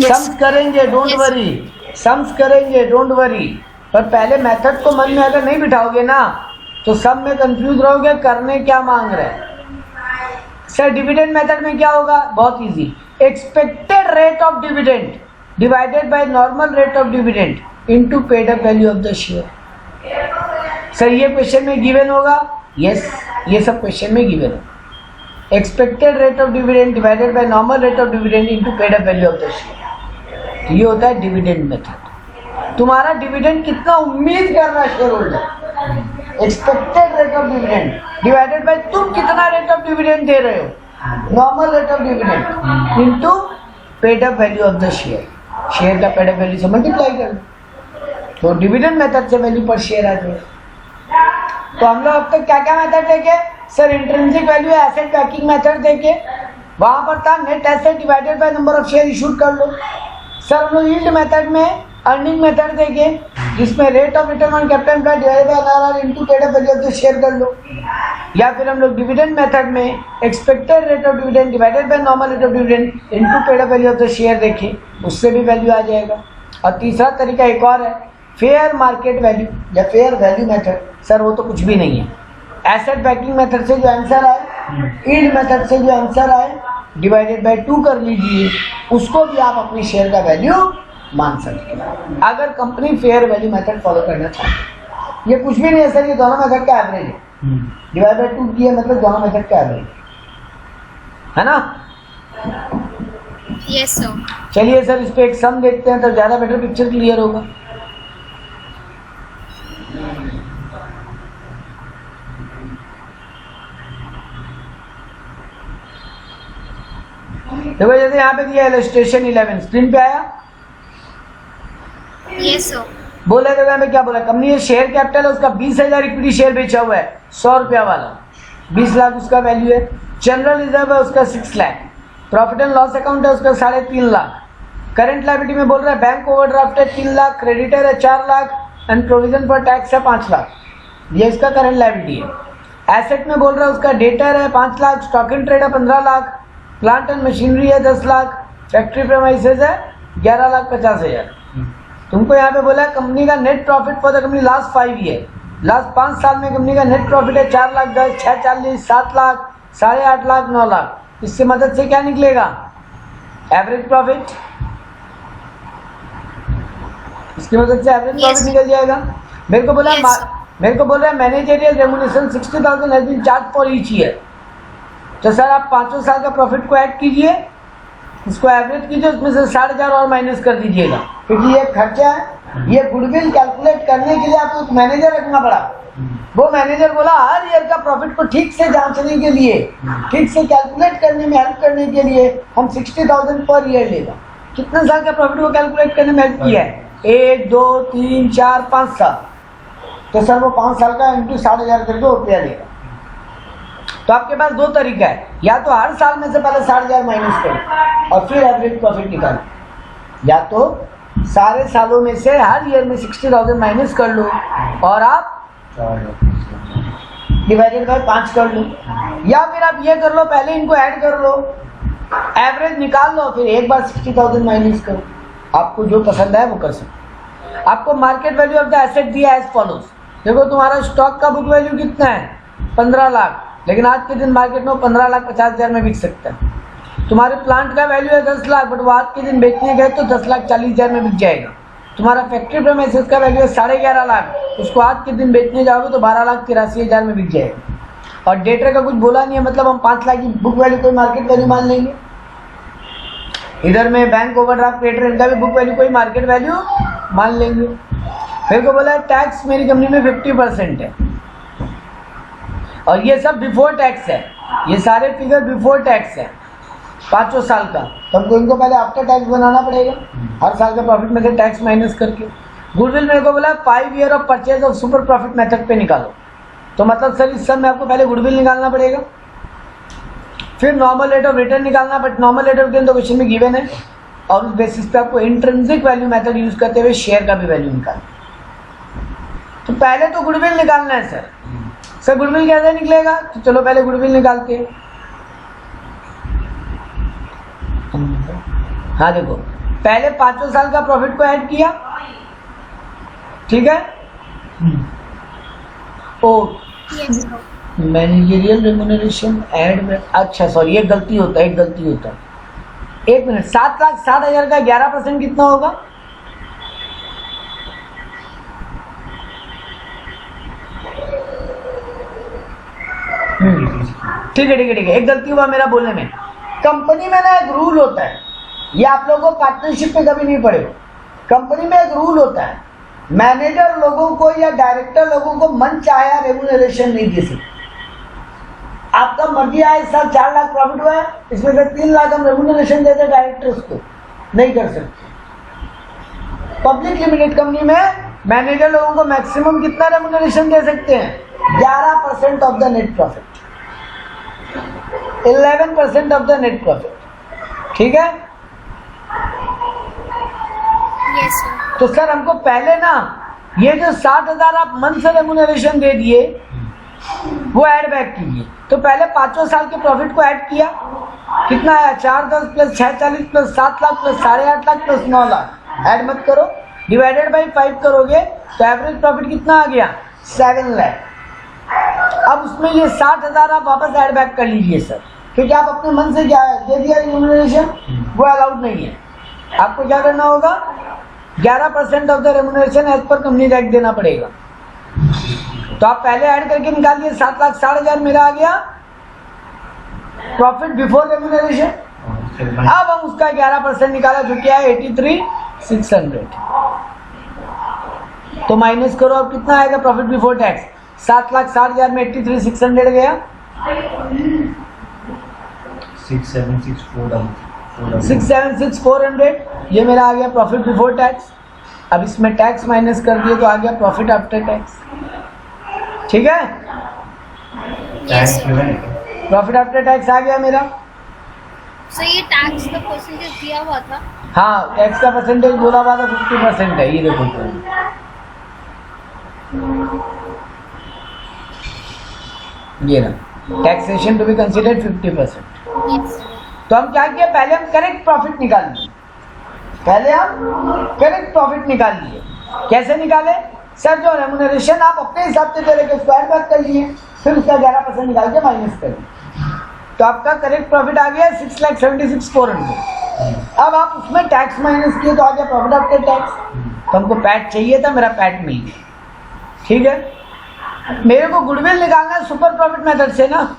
सम्स करेंगे, डोंट वरी, सम्स करेंगे, डोंट वरी, पर पहले मेथड को मन में अगर नहीं बिठाओगे ना तो सब में कंफ्यूज रहोगे करने क्या मांग रहे हैं। सर डिविडेंड मेथड में क्या होगा, बहुत easy, expected rate of dividend divided by normal rate of dividend into paid up value of the share. Sir ये क्वेश्चन में गिवन होगा? यस, ये सब क्वेश्चन में गिवन है। Expected rate of dividend divided by normal rate of dividend into paid up value of the share. ये होता है डिविडेंड मेथड। तुम्हारा डिविडेंड कितना उम्मीद कर रहा है share holder, expected rate of dividend divided by तुम कितना रेट ऑफ डिविडेंड दे रहे हो, normal rate of dividend into paid up value of the share. Share का पेड अप वैल्यू से मल्टीप्लाई कर लो तो डिविडेंड मेथड से वैल्यू पर शेयर आ जाएगा। तो हम लोग अब तक क्या क्या मेथड देखे sir? Intrinsic value asset banking method देखे, वहां पर था net asset divided by number of share issued कर लो। सर हम लोग यील्ड मेथड में अर्निंग मेथड देखे जिसमें rate of return on capital employed divided by NRR into paid up value of the share कर लो। या फिर हम लोग डिविडेंड मेथड में expected rate of dividend divided by normal rate of dividend into paid up value of the share देखे, उससे भी value आ जाएगा। और तीसरा तरीका एक और है, फेयर मार्केट वैल्यू या फेयर वैल्यू मेथड। सर वो तो कुछ भी नहीं है। एसेट बैकिंग मेथड से जो आंसर आए, यील्ड मेथड से जो आंसर आए डिवाइडेड बाय 2 कर लीजिए, उसको भी आप अपनी शेयर का वैल्यू मान सकते हैं अगर company fair value method follow करना चाहती है। ये कुछ भी नहीं है सर, ये दोनों मेथड का एवरेज है। डिवाइड बाय 2 किया मतलब दोनों मेथड का एवरेज है ना। Yes sir. चलिए सर इस पे एक सम देखते हैं तो ज्यादा बेटर पिक्चर क्लियर होगा। देखो जैसे यहाँ पे दिया इलस्ट्रेशन 11 स्क्रीन पे आया। Yes sir. बोले तो यहाँ पे क्या बोला, कंपनी ये शेयर कैपिटल है उसका 20,000 इक्विटी शेयर बेचा हुआ है 100 रुपया वाला, 20 लाख उसका वैल्यू है। जनरल रिजर्व है उसका 6 lakh, profit and loss account है उसका 3.5 लाख। करंट लायबिलिटी में बोल रहा है बैंक ओवरड्राफ्ट है 3 लाख, क्रेडिटर है 4 lakh and provision for tax है 5 लाख। ये इसका करंट लायबिलिटी है। एसेट में बोल रहा है उसका डेटर है 5 लाख, स्टॉक इन ट्रेड है 15 लाख, प्लांट एंड मशीनरी है 10 लाख, फैक्ट्री प्रेमाइसेस है 11,50,000। तुमको यहाँ पे बोला है कंपनी का net profit for the company last 5 year, last 5 साल में कंपनी का नेट प्रॉफिट है 4 लाख 10, 6 40, 7 लाख, 8.5 लाख, 9 लाख। इससे मदद से क्या निकलेगा? Average profit. इसकी मदद से एवरेज प्रॉफिट निकल जाएगा। मेरे को बोला मेरे को बोल रहा है managerial remuneration 60,000 has been charge for each year. तो सर आप 5 साल का प्रॉफिट को ऐड कीजिए, इसको एवरेज कीजिए, उसमें से 60,000 और माइनस कर दीजिएगा, क्योंकि ये खर्चा है। ये गुडविल कैलकुलेट करने के लिए आपको एक मैनेजर रखना पड़ा। वो मैनेजर बोला हर ईयर का प्रॉफिट को ठीक से जांचने के लिए, ठीक से कैलकुलेट करने में हेल्प करने के लिए हम 60,000 पर ईयर लेगा। कितने साल का प्रॉफिट को कैलकुलेट करने में हेल्प किया है? 1 2 3 4 5 साल। तो सर वो 5 साल का इंटू 60,000 करके रुपया देगा। तो आपके पास 2 तरीका है, या तो हर साल में से पहले 60,000 माइनस करो और फिर एवरेज प्रॉफिट निकालो, या तो सारे सालों में से हर ईयर में 60,000 माइनस कर लो और आप डिवाइडेड बाय 5 कर लो, या फिर आप ये कर लो पहले इनको ऐड कर लो, एवरेज निकाल लो, फिर एक बार 60,000 माइनस करो। आपको जो पसंद है वो कर सकते। आपको market value of the asset दिया एज फॉलोज। देखो तुम्हारा स्टॉक का बुक वैल्यू कितना है? 15 लाख, लेकिन आज के दिन मार्केट में 15,50,000 में बिक सकता है। तुम्हारे प्लांट का वैल्यू है 10 लाख, बट वो आज के दिन बेचने गए तो 10,40,000 में बिक जाएगा। तुम्हारा फैक्ट्री प्रेमाइसेस का वैल्यू है 11.5 लाख, उसको आज के दिन बेचने जाओगे तो 12,83,000 में बिक जाएगा। और डेटर का कुछ बोला नहीं है, मतलब हम 5 लाख की बुक वैल्यू कोई मार्केट वैल्यू मान लेंगे। इधर में बैंक ओवरड्राफ्ट क्रेडिटर इनका भी बुक वैल्यू कोई मार्केट वैल्यू मान लेंगे। मेरे को बोला टैक्स मेरी कंपनी में 50% है और ये सब बिफोर टैक्स है, ये सारे फिगर बिफोर टैक्स है 5 साल का। तो हमको इनको पहले आफ्टर टैक्स बनाना पड़ेगा, हर साल का प्रॉफिट में से टैक्स माइनस करके। गुडविल मेरे को बोला 5 year of purchase of super profit method पे निकालो। तो मतलब सर इस सब में आपको पहले गुडविल निकालना पड़ेगा, फिर नॉर्मल रेट ऑफ रिटर्न निकालना, but normal rate of return तो क्वेश्चन में गिवन है और उस बेसिस पे आपको इंट्रिंसिक वैल्यू मेथड यूज करते हुए शेयर का भी वैल्यू निकालना। तो पहले तो गुडविल निकालना है सर। सर गुडविल कैसे निकलेगा? तो चलो पहले गुडविल निकालते हैं। हाँ देखो, पहले 5 साल का प्रॉफिट को ऐड किया, ठीक है। ओ मैनेजरियल रेम्युनरेशन ऐड में, अच्छा सॉरी एक गलती होता है, एक मिनट, 7,60,000 का 11% कितना होगा? ठीक है, एक गलती हुआ मेरा बोलने में। कंपनी में ना एक रूल होता है, ये आप लोगों को पार्टनरशिप पे कभी नहीं पड़े। कंपनी में एक रूल होता है, मैनेजर लोगों को या डायरेक्टर लोगों को मन चाहे रेम्यूनरेशन नहीं दे सकते। आपका मर्जी आए, इस साल 4 लाख प्रॉफिट हुआ है, इसमें से 3 लाख हम रेम्यूनरेशन देते डायरेक्टर्स को, नहीं कर सकते। पब्लिक लिमिटेड कंपनी में मैनेजर लोगों को मैक्सिमम कितना रेम्यूनरेशन दे सकते हैं? 11% of the net profit, 11% of the net profit. ठीक है? Yes, sir. तो सर हमको पहले ना ये जो 60,000 आप मंथ से रेम्यूनरेशन दे दिए वो ऐड बैक कीजिए। तो पहले 5 साल के प्रॉफिट को ऐड किया, कितना आया? 410 plus 640 plus 7 lakh plus 8.5 lakh plus 9 lakh. Add मत करो, डिवाइडेड बाई 5 करोगे तो एवरेज प्रॉफिट कितना आ गया? 7 लाख। अब उसमें ये 60,000 आप वापस ऐड बैक कर लीजिए सर, क्योंकि आप अपने मन से क्या दे दिया रेम्यूनरेशन, वो अलाउड नहीं है। आपको क्या करना होगा? 11% of the remuneration as per company act देना पड़ेगा। तो आप पहले ऐड करके निकालिए, 7,60,000 मेरा आ गया प्रॉफिट बिफोर रेम्यूनरेशन। अब हम उसका 11% निकाला जो क्या है 83,600। तो माइनस करो, अब कितना आएगा प्रॉफिट बिफोर टैक्स? 7,60,000 में 83,600 गया, 6,764,400। ये मेरा आ गया प्रॉफिट बिफोर टैक्स। अब इसमें टैक्स माइनस कर दिए तो आ गया प्रॉफिट आफ्टर टैक्स। ठीक है? Yes, sir. Profit after tax आ गया मेरा। So ये टैक्स का परसेंटेज दिया हुआ था? हाँ, टैक्स का परसेंटेज बोला हुआ था 50% है। ये देखो तो ये ना, taxation to be considered 50%। Yes, sir. तो हम क्या किए? पहले हम करेक्ट प्रॉफिट निकाल लिए। कैसे निकाले सर? जो रेम्यूनरेशन आप अपने हिसाब से दे रहे उसको ऐड बैक कर लिए, फिर उसका 11% निकाल के माइनस कर दिए, तो आपका करेक्ट प्रॉफिट आ गया 6,76,400। अब आप उसमें टैक्स माइनस किए तो आ गया प्रॉफिट आफ्टर टैक्स। तो हमको पैट चाहिए था, मेरा पैट मिल गया। ठीक है? मेरे को गुडविल निकालना है सुपर प्रॉफिट मेथड से ना,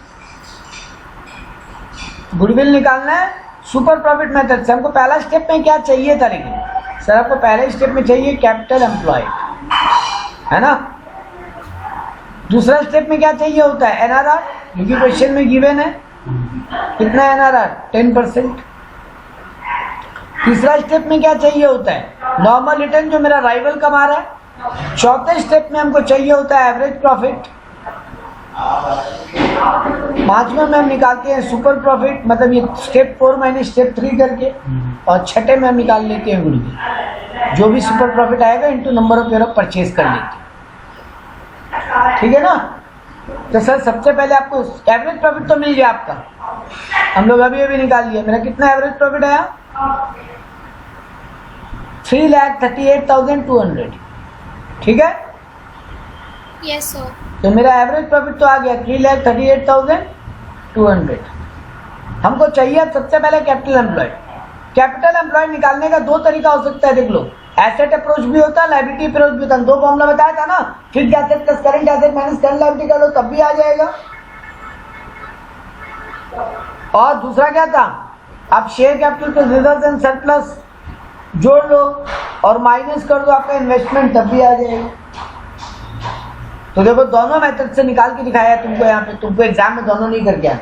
गुडविल निकालना है सुपर प्रॉफिट मेथड से। हमको पहला स्टेप में क्या चाहिए था? लेकिन सर आपको पहले स्टेप में चाहिए कैपिटल एम्प्लॉयड, है ना? दूसरा स्टेप में क्या चाहिए होता है? एनआरआर, क्योंकि क्वेश्चन में गिवन है। कितना एनआरआर? 10%। तीसरा स्टेप में क्या चाहिए होता है? नॉर्मल रिटर्न, जो मेरा राइवल कमा रहा है। चौथे स्टेप में हमको चाहिए होता है एवरेज प्रॉफिट। पांचवें में हम निकालते हैं सुपर प्रॉफिट, मतलब ये स्टेप 4 माइनस स्टेप 3 करके। और छठे में हम निकाल लेते हैं गुडविल, जो भी सुपर प्रॉफिट आएगा into number of year of purchase कर लेते हैं। ठीक है ना? तो सर सबसे पहले आपको एवरेज प्रॉफिट तो मिल गया आपका, हम लोग अभी निकाल लिए। मेरा कितना एवरेज प्रॉफिट आया? 3,38,200। ठीक है? Yes, sir. तो मेरा एवरेज प्रॉफिट तो आ गया 3,38,200। हमको चाहिए सबसे पहले कैपिटल एम्प्लॉयड। कैपिटल एम्प्लॉयड निकालने का 2 तरीका हो सकता है, देख लो। एसेट अप्रोच भी होता है, लायबिलिटी अप्रोच भी होता है। 2 फॉर्मूला बताया था ना, fixed asset plus current asset minus current liability कर लो तब भी आ जाएगा। और दूसरा क्या था? आप share capital plus reserves and surplus जोड़ लो और माइनस कर दो आपका इन्वेस्टमेंट, तब भी आ जाएगा। तो देखो दोनों मेथड से निकाल के दिखाया तुमको यहाँ पे, तुमको एग्जाम में दोनों नहीं करके आना।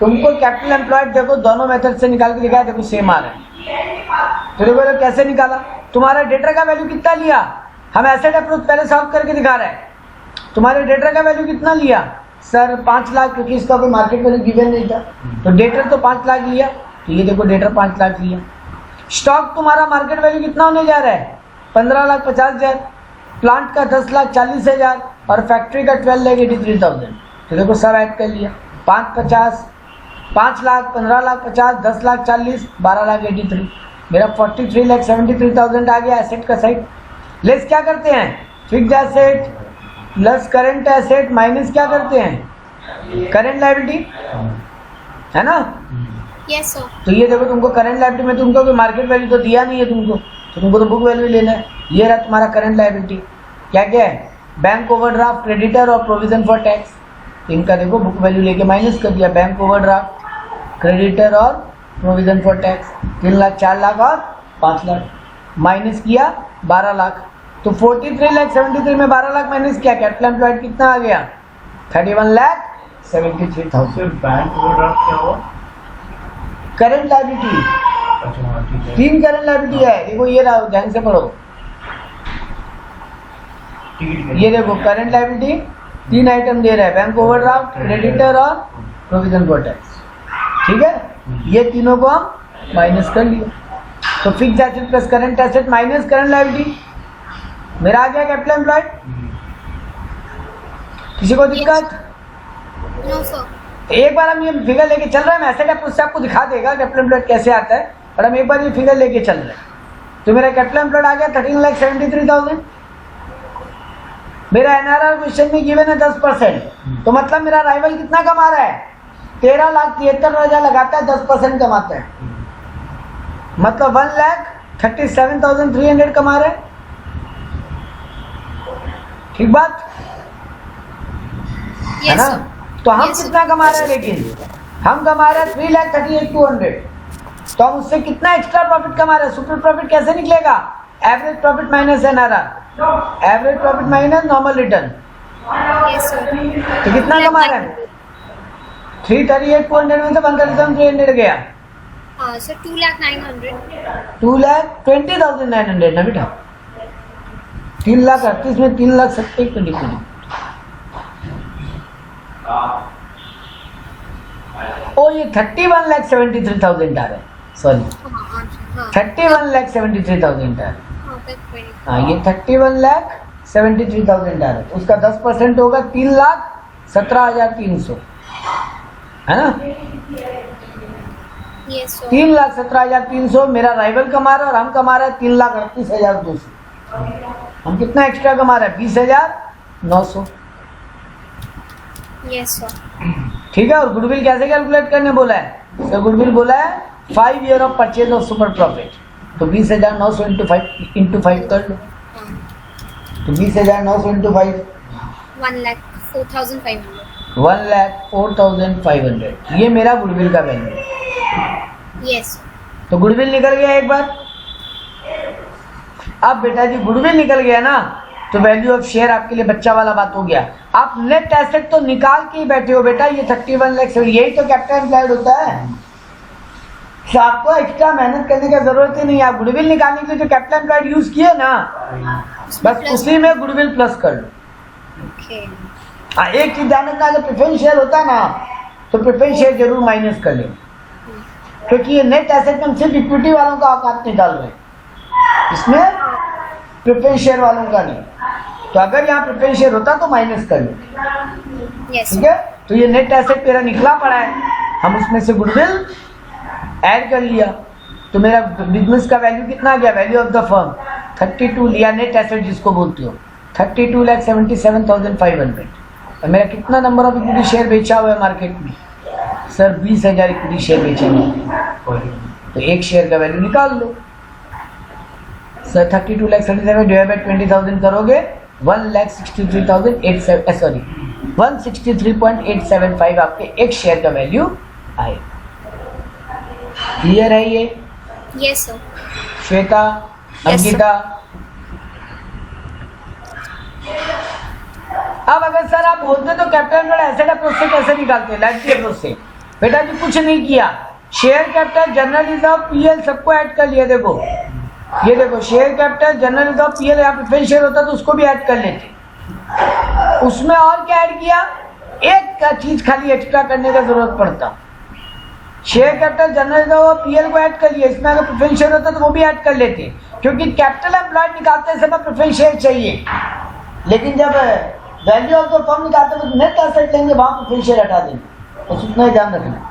तुमको कैपिटल एम्प्लॉयड देखो दोनों मेथड से निकाल के दिखाया, देखो सेम आ रहा है। तो देखो कैसे निकाला? तुम्हारा डेटर का वैल्यू कितना लिया? हम एसेट अप्रोच पहले सॉल्व करके दिखा रहे हैं। तुम्हारे डेटर का वैल्यू कितना लिया? सर 5 लाख, क्योंकि इसका कोई मार्केट वैल्यू गिवन नहीं था। तो डेटर तो 5 लाख लिया, तो ये देखो डेटर 5 लाख लिया। स्टॉक तुम्हारा मार्केट वैल्यू कितना होने जा रहा है? 15,50,000। प्लांट का 10,40,000 और फैक्ट्री का 12,83,000। तो देखो सब ऐड कर लिया। 5,50,000, 5 लाख, 15 लाख 50, 10 लाख 40, 12 लाख 83। मेरा 43,73,000 आ गया एसेट का साइड। लेस क्या करते हैं? Fixed asset plus current asset minus क्या करते हैं? करंट लायबिलिटी, है ना? Yes, sir. तो ये देखो तुमको करंट लायबिलिटी में तुमको कोई मार्केट वैल्यू तो दिया नहीं है तुमको, तो तुमको तो बुक वैल्यू लेना है। ये रहा तुम्हारा करंट लायबिलिटी। क्या क्या है? बैंक ओवरड्राफ्ट, क्रेडिटर और प्रोविजन फॉर टैक्स। इनका देखो बुक वैल्यू लेके माइनस कर दिया। बैंक ओवरड्राफ्ट, क्रेडिटर और provision for tax 3 lakh, 4 lakh और 5 लाख माइनस किया 12 लाख। तो 43,73,000 में 12 लाख माइनस किया, कैपिटल एम्प्लॉयड कितना आ गया? 31,73,000। सिर्फ बैंक ओवरड्राफ्ट क्या हुआ? करंट लायबिलिटी, अच्छा हाँ ठीक है। 3 करंट लायबिलिटी है। देखो ये रहा, ध्यान से पढ़ो। ये देखो करंट लायबिलिटी 3 आइटम दे रहा है, बैंक ओवरड्राफ्ट, क्रेडिटर और प्रोविजन फॉर टैक्स। ठीक है, ये तीनों को हम माइनस कर लिया। तो fix asset plus current asset minus current liability मेरा आ गया कैपिटल एम्प्लॉयड। किसी को दिक्कत? No, sir. एक बार हम ये फिगर लेके चल रहे हैं, एसेट उससे आपको दिखा देगा कैपिटल एम्प्लॉयड कैसे आता है, और हम एक बार ये फिगर लेके चल रहे हैं। तो मेरा कैपिटल एम्प्लॉयड आ गया 13,73,000। मेरा एनआरआर क्वेश्चन में गिवन है 10%, तो मतलब मेरा राइवल कितना कमा रहा है? 13,73,000 लगाता है, 10% कमाता है, मतलब 1,37,300 कमा रहे हैं। ठीक बात है Yes, ना? sir. तो हम Yes, sir. कितना कमा रहे हैं? लेकिन हम कमा रहे हैं 3,38,200। तो हम उससे कितना एक्स्ट्रा प्रॉफिट कमा रहे हैं? सुपर प्रॉफिट कैसे निकलेगा? Average profit minus NRR, average profit minus normal return. Yes, sir. तो कितना कमा रहे हैं? 338,200 में से 1,37,300 गया, Sir, 2,09,000. 2,20,900 ना बेटा। 3,38,000 में 3,70,000 का डिपोजिट। ओ ये 31,73,000 आ रहा है, सॉरी हाँ, 31,73,000 आ रहा है। that's 20. हाँ ये 31,73,000 आ रहा है। उसका 10% होगा 3,17,300, है ना? Yes, sir. 3,17,300 मेरा राइवल कमा रहा है, और हम कमा रहे हैं 3,38,200। हम कितना एक्स्ट्रा कमा रहे हैं? 20,900। Yes, sir. ठीक है। और गुडविल कैसे कैलकुलेट करने बोला है? तो गुडविल बोला है 5 year of purchase of super profit. तो 20,900 इंटू 5 कर लो। तो 20,900 इंटू 5 1,04,500. 1,04,500। ये मेरा गुडविल का वैल्यू है। Yes, sir. तो गुडविल निकल गया एक बार। अब बेटा जी गुडविल निकल गया ना, तो वैल्यू ऑफ शेयर आपके लिए बच्चा वाला बात हो गया। आप नेट एसेट तो निकाल के ही बैठे हो बेटा, ये 31 लाख। यही तो कैपिटल एम्प्लॉयड होता है। तो आपको एक्स्ट्रा मेहनत करने की जरूरत ही नहीं है। आप गुडविल निकालने के लिए जो कैपिटल एम्प्लॉयड यूज किए ना, बस उसी में गुडविल प्लस कर लो। Okay. हाँ, एक चीज ध्यान रखना, अगर प्रेफरेंस शेयर होता है ना, तो प्रेफरेंस शेयर जरूर माइनस कर लें, क्योंकि ये नेट एसेट में हम सिर्फ इक्विटी वालों का औकात निकाल रहे हैं, इसमें प्रेफरेंस शेयर वालों का नहीं। तो अगर यहाँ प्रेफरेंस शेयर होता तो माइनस कर लो। Yes, ठीक sir. है। तो ये नेट एसेट मेरा निकला पड़ा है, हम उसमें से गुडविल ऐड कर लिया। तो मेरा बिजनेस का वैल्यू कितना गया? वैल्यू ऑफ द फर्म 32 लिया, नेट एसेट जिसको बोलते हो 32,77,500। और मेरा कितना नंबर ऑफ इक्विटी शेयर बेचा हुआ है मार्केट में? सर 20,000 इक्विटी शेयर बेचा हुआ है। तो एक शेयर का वैल्यू निकाल लो सर। 32,77,000 डिवाइड बाय 20,000 करोगे 1,63,875 आपके एक शेयर का वैल्यू आए। क्लियर है ये? Yes, sir. Shweta, Yes, Ankita? अब अगर सर आप बोलते तो कैपिटल एम्प्लॉयड एसेट अप्रोच से कैसे निकालते हैं? लाइबिलिटी अप्रोच से। बेटा जी कुछ नहीं किया, share capital, general reserve, PL सबको ऐड कर लिया। देखो ये देखो, share capital, general reserve, PL, यहाँ प्रेफरेंस शेयर होता तो उसको भी ऐड कर लेते। उसमें और क्या ऐड किया? एक का चीज खाली एक्स्ट्रा करने का जरूरत पड़ता, शेयर कैपिटल, जनरल रिजर्व और पीएल को ऐड कर लिया। इसमें अगर प्रेफरेंस शेयर होता तो वो भी ऐड कर लेते, क्योंकि कैपिटल एम्प्लॉयड निकालते समय प्रेफरेंस शेयर चाहिए, लेकिन जब वैल्यू ऑफ द फर्म निकालते तो नेट एसेट लेंगे, वहां प्रेफरेंस शेयर हटा देंगे। तो उतना ही ध्यान रखना।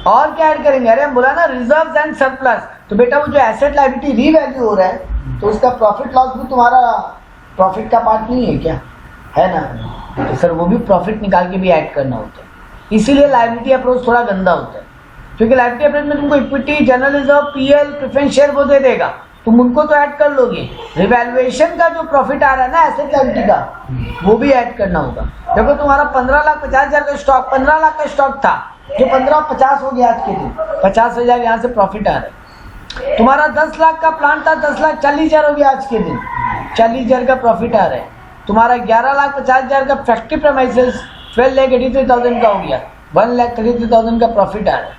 और क्या ऐड करेंगे? अरे हम बोला ना रिजर्व एंड सरप्लस। तो बेटा वो जो एसेट लायबिलिटी रीवैल्यू हो रहा है, तो उसका प्रॉफिट लॉस भी तुम्हारा प्रॉफिट का पार्ट नहीं है क्या? है ना? तो सर वो भी प्रॉफिट निकाल के भी ऐड करना होता है, इसीलिए लायबिलिटी अप्रोच थोड़ा गंदा होता है। क्योंकि लाइबिलिटी अप्रेजल में तुमको equity, general reserve, PL, preference share वो दे देगा, तुम उनको तो ऐड कर लोगे। रिवैल्यूएशन का जो प्रॉफिट आ रहा है ना एसेट लाइबिलिटी का, वो भी ऐड करना होगा। देखो तुम्हारा 15,50,000 का स्टॉक, 15 लाख का स्टॉक था, जो 15,50 हो गया आज के दिन, 50,000 यहाँ से प्रॉफिट आ रहा है। तुम्हारा 10 लाख का प्लान था, 10,40,000 हो गया आज के दिन, 40,000 का प्रॉफिट आ रहा है। तुम्हारा 11,50,000 का फैक्ट्री प्रेमाइसेस 12,83,000 का हो गया, 1,33,000 का प्रॉफिट आ रहा है।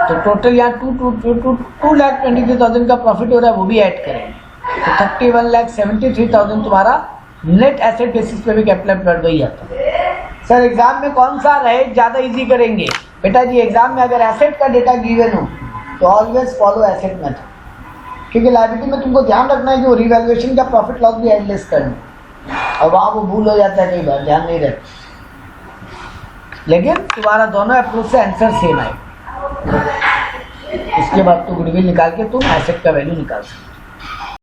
तो टोटल यहाँ 2,23,000 का प्रॉफिट हो रहा है, वो भी ऐड करेंगे तो 31,73,000 तुम्हारा नेट एसेट बेसिस पे भी कैपिटल एम्प्लॉयड वही आता है। सर एग्जाम में कौन सा रहे ज़्यादा इजी करेंगे? बेटा जी एग्जाम में अगर एसेट का डेटा गिवन हो तो ऑलवेज फॉलो एसेट मेथड, क्योंकि लायबिलिटी में तुमको ध्यान रखना है कि वो रिवैल्यूएशन का प्रॉफिट लॉस भी एडजस्ट करना, और वहाँ वो भूल हो जाता है, कई बार ध्यान नहीं रहता। लेकिन तुम्हारा दोनों अप्रोच से आंसर सेम आएगा। इसके बाद तो गुडविल निकाल के तुम एसेट का वैल्यू निकाल सकते हो।